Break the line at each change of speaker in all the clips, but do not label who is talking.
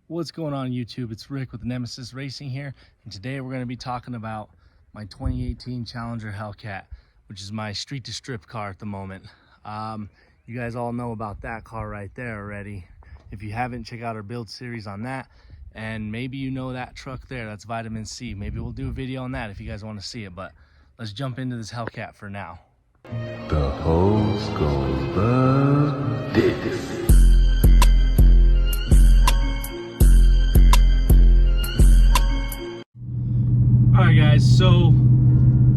What's going on YouTube? It's Rick with Nemesis Racing here, and today we're going to be talking about my 2018 Challenger Hellcat, which is my street to strip car at the moment. You guys all know about that car right there already. If you haven't, check out our build series on that, and maybe you know that truck there, that's Vitamin C. Maybe we'll do a video on that if you guys want to see it, but let's jump into this Hellcat for now.
The hose goes the dicks.
Alright guys, so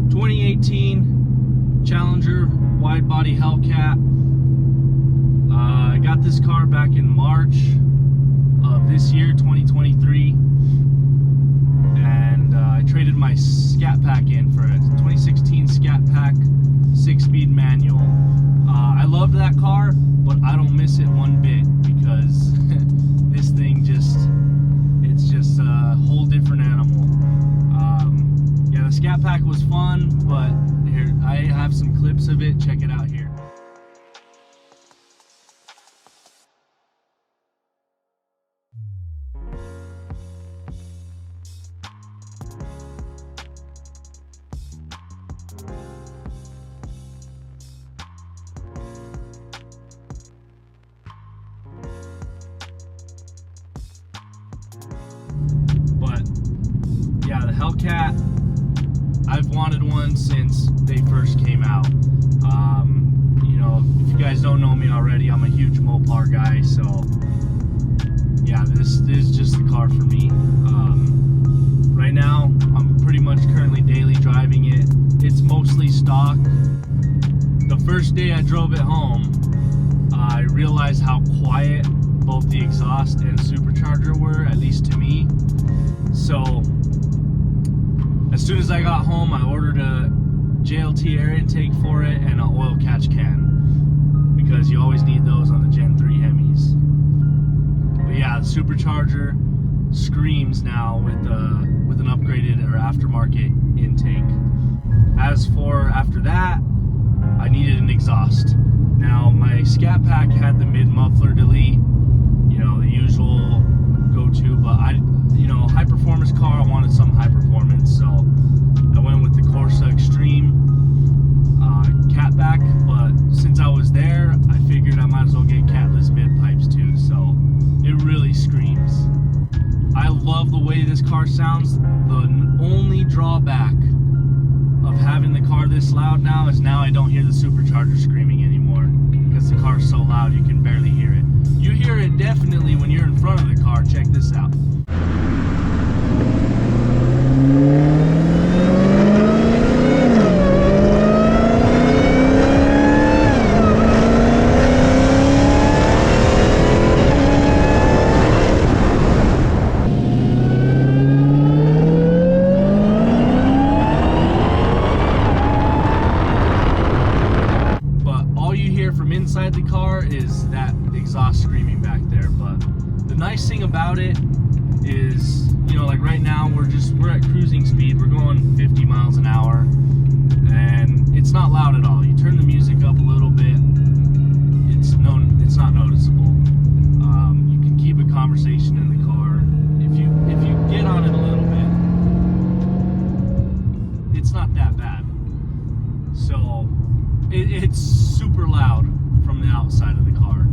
2018 Challenger Widebody Hellcat. I got this car back in March of this year, 2023, and I traded my Scat Pack in for a 2016 Scat Pack 6-speed manual. I loved that car, but I don't miss it one bit because this thing it's just a whole different animal. Yeah, the Scat Pack was fun, but here I have some clips of it. Check it out here. But yeah, the Hellcat, I've wanted one since they first came out. You know, if you guys don't know me already, I'm a huge Mopar guy, so yeah, this is just the car for me. Right now, I'm pretty much currently daily driving it. It's mostly stock. The first day I drove it home, I realized how quiet both the exhaust and supercharger were, at least to me. So as soon as I got home, I ordered a JLT air intake for it and an oil catch can, because you always need those on the Gen 3 Hemis. But yeah, the supercharger screams now with an upgraded or aftermarket intake. As for after that, I needed an exhaust. Now my Scat Pack had the mid muffler delete, you know, the usual go-to, but high performance car, I wanted some high performance, so I went with the Corsa Extreme catback. But since I was there, I figured I might as well get catless mid pipes too, so it really screams. I love the way this car sounds. The only drawback of having the car this loud now is now I don't hear the supercharger screaming anymore, because the car's so loud you can barely hear it. You hear it definitely when you're in front of the car. Check this out. Inside the car is that exhaust screaming back there. But the nice thing about it is, you know, like right now we're at cruising speed, we're going 50 miles an hour, and it's not loud at all. You turn the music up a little bit, it's not noticeable. You can keep a conversation in the car if you get on it a little bit. It's not that bad. So it's super loud from the outside of the car.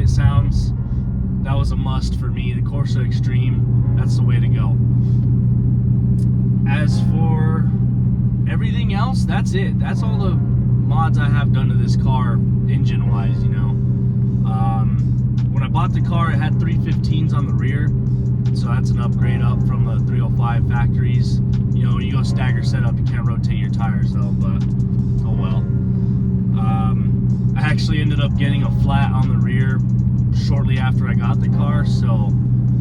Sounds. That was a must for me. The Corsa Extreme, that's the way to go. As for everything else, that's it. That's all the mods I have done to this car engine wise, you know. When I bought the car, it had 315s on the rear. 5 factories. You know, when you go stagger setup, you can't rotate your tires though, but oh well. I actually ended up getting a flat on the rear shortly after I got the car, so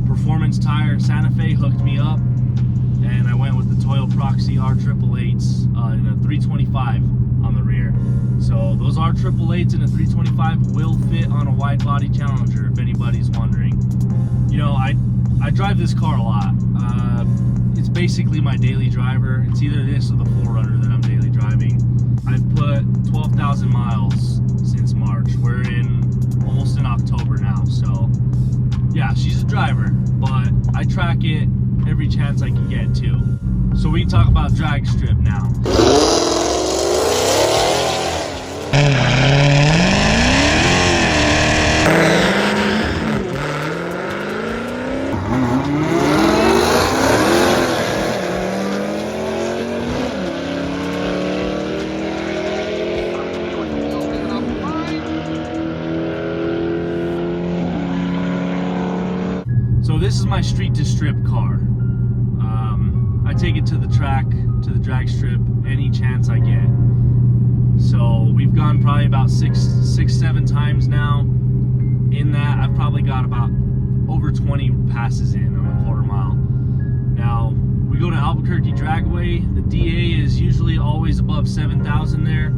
Performance Tire in Santa Fe hooked me up, and I went with the Toyo Proxy R888s in a 325 on the rear. So those R888s in a 325 will fit on a wide body Challenger, if anybody's wondering. You know, I drive this car a lot. It's basically my daily driver. It's either this or the 4Runner that I'm daily driving. I've put 12,000 miles since March. We're almost in October now, so yeah, she's a driver, but I track it every chance I can get to. So we can talk about drag strip now. So this is my street to strip car. I take it to the track, to the drag strip, any chance I get. So we've gone probably about six, 7 times now. In that, I've probably got about over 20 passes in on a quarter mile. Now, we go to Albuquerque Dragway. The DA is usually always above 7,000 there.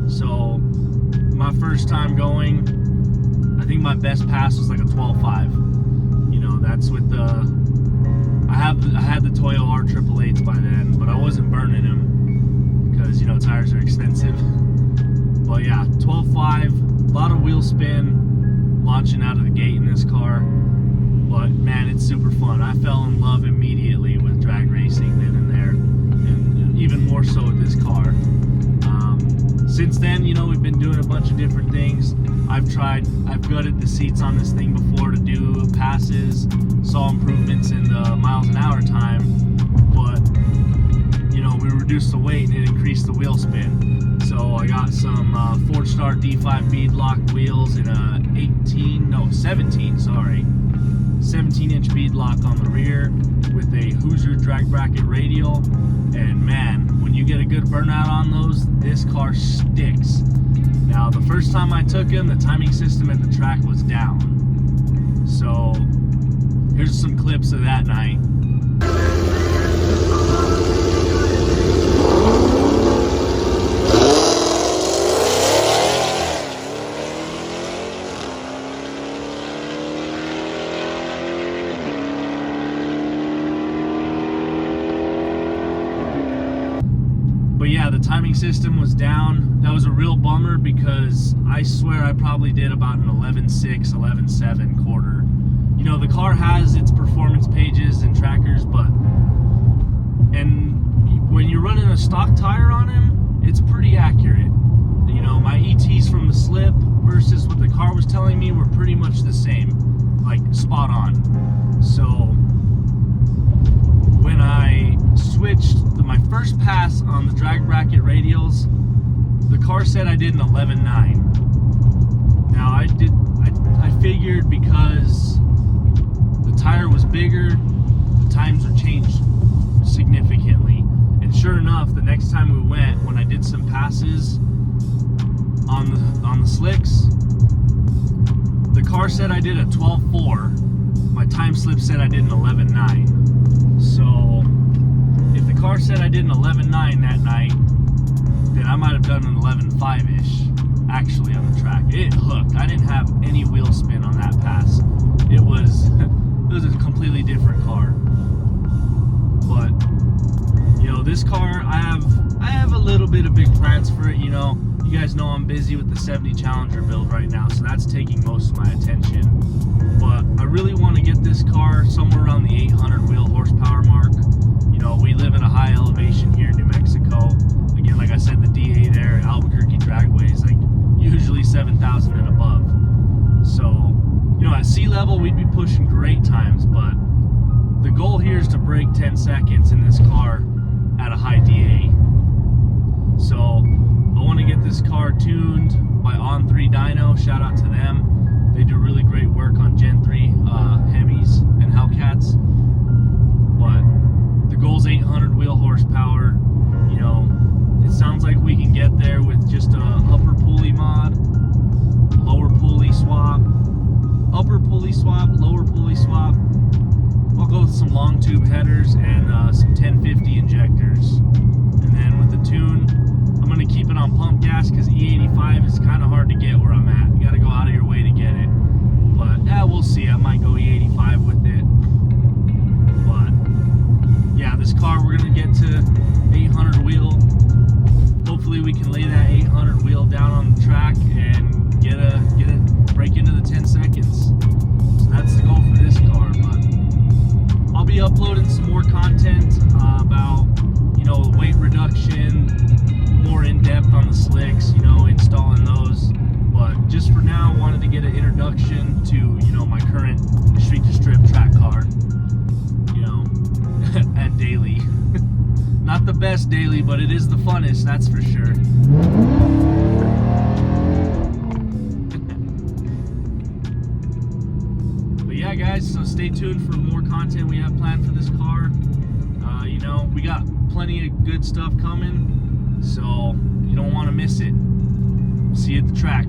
So my first time going, I think my best pass was like a 12.5. You know, that's with the, I had the Toyo R888s by then, but I wasn't burning them because, you know, tires are expensive. But yeah, 12.5, a lot of wheel spin launching out of the gate in this car. But man, it's super fun. I fell in love immediately with drag racing then and there, and even more so with this car. Since then, you know, we've been doing a bunch of different things. I've gutted the seats on this thing before to do passes, saw improvements in the miles an hour time, but, you know, we reduced the weight and it increased the wheel spin. So I got some Ford Star D5 beadlock wheels in a 17-inch beadlock on the rear with a Hoosier drag bracket radial, and man, when you get a good burnout on those, this car sticks. Now, the first time I took him, the timing system at the track was down. So here's some clips of that night. But yeah, the timing system was down. That was a real bummer because I swear I probably did about an 11.6, 11.7 quarter. You know, the car has its performance pages and trackers, and when you're running a stock tire on him, it's pretty accurate. You know, my ETs from the slip versus what the car was telling me were pretty much the same, like spot on. So when I switched my first pass on the drag bracket radials, the car said I did an 11.9. Now I figured because the tire was bigger, the times were changed significantly. And sure enough, the next time we went, when I did some passes on the slicks, the car said I did a 12.4. My time slip said I did an 11.9. So if the car said I did an 11.9 that night, then I might have done an 11.5-ish actually on the track. It hooked. I didn't have any wheel spin on that pass. It was a completely different car. But, you know, this car, I have a little bit of big plans for it. You know, you guys know I'm busy with the 70 Challenger build right now, so that's taking most of my attention. But I really want to get this car somewhere around the 800 wheel horsepower mark. You know, we live in a high elevation here in New Mexico. Again, like I said, the DA there, Albuquerque Dragway is like usually 7,000 and above. So, you know, at sea level, we'd be pushing great times, but the goal here is to break 10 seconds in this car at a high DA. So I want to get this car tuned by On3 Dyno. Shout out to them. They do really great work on Gen 3 Hemis and Hellcats. But the some long tube headers and some 1050 injectors. And then with the tune, I'm going to keep it on pump gas because E85 is kind of hard to get where I'm at. You got to go out of your way to get it. But yeah, we'll see. I might go E85 with it. But yeah, this car, we're going to get to 800 wheel. Hopefully we can lay that 800 wheel down on the track and get it break into the 10 seconds. So that's the goal for this car. But I'll be uploading some more content about, you know, weight reduction, more in depth on the slicks, you know, installing those. But just for now, I wanted to get an introduction to, you know, my current street to strip track car, you know, at daily. Not the best daily, but it is the funnest, that's for sure. But yeah, guys, so stay tuned for more content we have planned for this car. You know, we got plenty of good stuff coming, so you don't want to miss it. See you at the track.